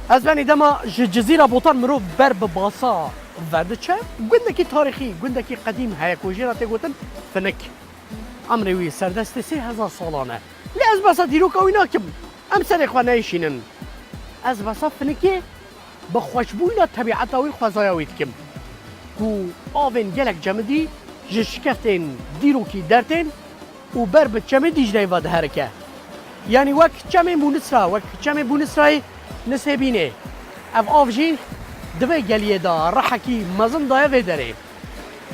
از بنی دما جزیره بوتان مرو بر بباسا ورده چه گندکی تاریخی گندکی قدیم هیا کوجیرا تگوتن فنک امروی سردست 3000 سالانه لی از بسا دیروکا وینا کم ام سر خوا نیشینن از بسا فنکی به خوشبوینا طبیعتاوی خوزایاوید کم کو آوین گلک جمدی جشکفتین دیروکی درتین و بر بچمه دیجنه واد هرکه یعنی وک چمه بونسرای نسبینه اف آفجی دوی گلیه دا رحکی مزن دایه وی داره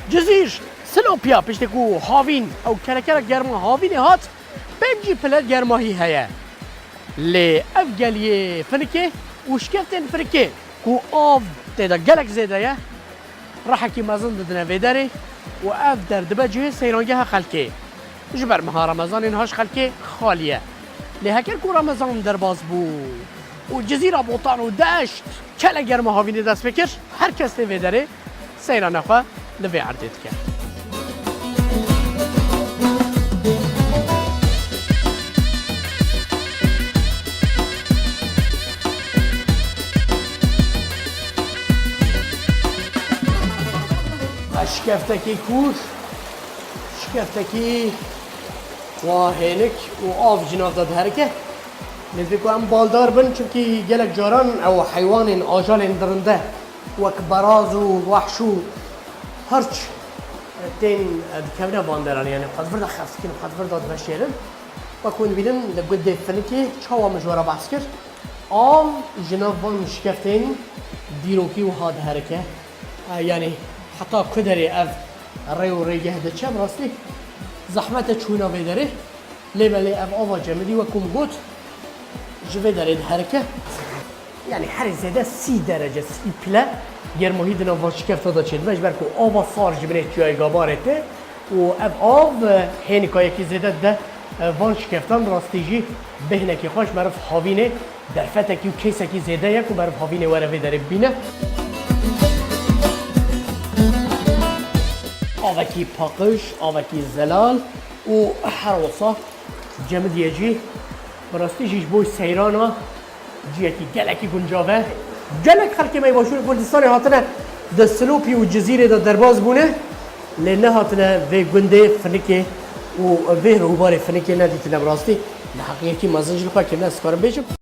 جزیش سلوپیا پشت کو هاوین او کرکر گرما هاوین هات پنجی پلت گرماهی هیا لی اف گلیه فنکه و شکفتین فنکه کو آف تیدا گلک زیده یه رحکی مزن دادنه وی داره و اف در دبه جه سیرانگه ها خلکه جبر مها رمضان اینهاش خلکه خالیه لی هکر کو رمضان در باز بو و جزیره بوتان و دشت کل گرم هاوینی دست بکر هر کس نوی داره سیران خواه لوی عردید کرد شکفتکی کور شکفتکی و هینک و آف جناف داد هرکه نزدیکو هم بالدار بن چونکی گلک جاران او حیوان آجال درنده وک براز و وحش و هرچ تین کمینه باندران یعنی قد برده خفت کنم قد برده داد بشیرن و کون بیدن لبگد دفنکی چاوا مجوارا بحث کرد آم جناف بان شکفتین دیروکی و هاد هرکه یعنی حتی کدری اف ری و ریگه ده چه براستی زحمت چوینا بیداره لیبلی اف آوا جمدی و کم گوت جوه دارید هرکه یعنی هر زده 30 درجه 30 پله گرماهی دنا واشکفت داده چید مجبر که آوا سارج بینه جای گابارته و اف آب هنکایی که زده ده واشکفتان راستیجی بهنه که خوش برف هاوینه در فتکی و کیسه که زده یک و برف هاوینه وره داره بینه آوکی پاقش آوکی زلال و هر وصا جمدیه جی براستی جیش بوی سیرانا جیتی گلکی گنجاوه گلک خلکی می باشون کردستان هاتنه ده سلوپی و جزیره ده درباز بونه لنه هاتنه وی گنده فنکه و وی روبار فنکه ندیتنه براستی لحقیقی مزنجل خواه که نه سکارم بیشم